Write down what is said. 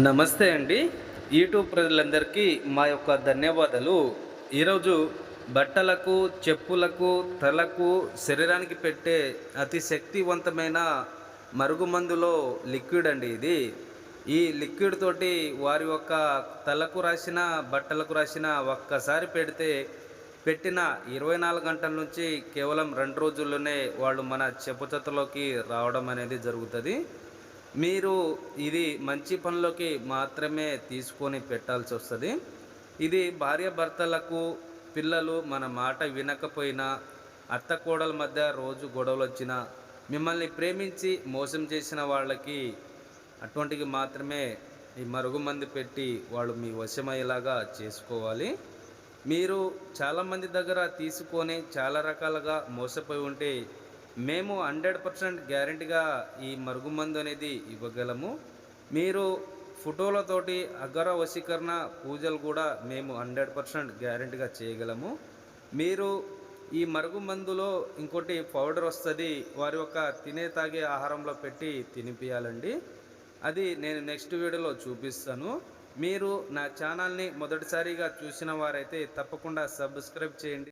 నమస్తే అండి. యూట్యూబ్ ప్రజలందరికీ మా యొక్క ధన్యవాదాలు. ఈరోజు బట్టలకు, చెప్పులకు, తలకు, శరీరానికి పెట్టే అతి శక్తివంతమైన మరుగుమందులో లిక్విడ్ అండి ఇది. ఈ లిక్విడ్ తోటి వారి యొక్క తలకు రాసిన, బట్టలకు రాసిన ఒక్కసారి పెడితే పెట్టిన 24 గంటల నుంచి కేవలం 2 రోజుల్లోనే వాళ్ళు మన చెప్పుచెత్తలోకి రావడం అనేది జరుగుతది. మీరు ఇది మంచి పనులకి మాత్రమే తీసుకొని పెట్టాల్సొస్తది. ఇది భార్యాభర్తలకు, పిల్లలు మన మాట వినకపోయినా, అత్త కోడల మధ్య రోజు గొడవలొచ్చినా, మిమ్మల్ని ప్రేమించి మోసం చేసిన వాళ్ళకి అటువంటివి మాత్రమే ఈ మరుగుమందు పెట్టి వాళ్ళు మీ వశమయ్యేలాగా చేసుకోవాలి. మీరు చాలామంది దగ్గర తీసుకొని చాలా రకాలుగా మోసపోయి ఉంటే మేము 100% గ్యారంటీగా ఈ మరుగుమందు అనేది ఇవ్వగలము. మీరు ఫోటోలతోటి అగర వశీకరణ పూజలు కూడా మేము 100% గ్యారంటీగా చేయగలము. మీరు ఈ మరుగుమందులో ఇంకోటి పౌడర్ వస్తది. వారి యొక్క తినే, తాగే ఆహారంలో పెట్టి తినిపియాలండి. అది నేను నెక్స్ట్ వీడియోలో చూపిస్తాను. మీరు నా ఛానల్‌ని మొదటిసారిగా చూసిన వారైతే తప్పకుండా సబ్స్క్రైబ్ చేయండి.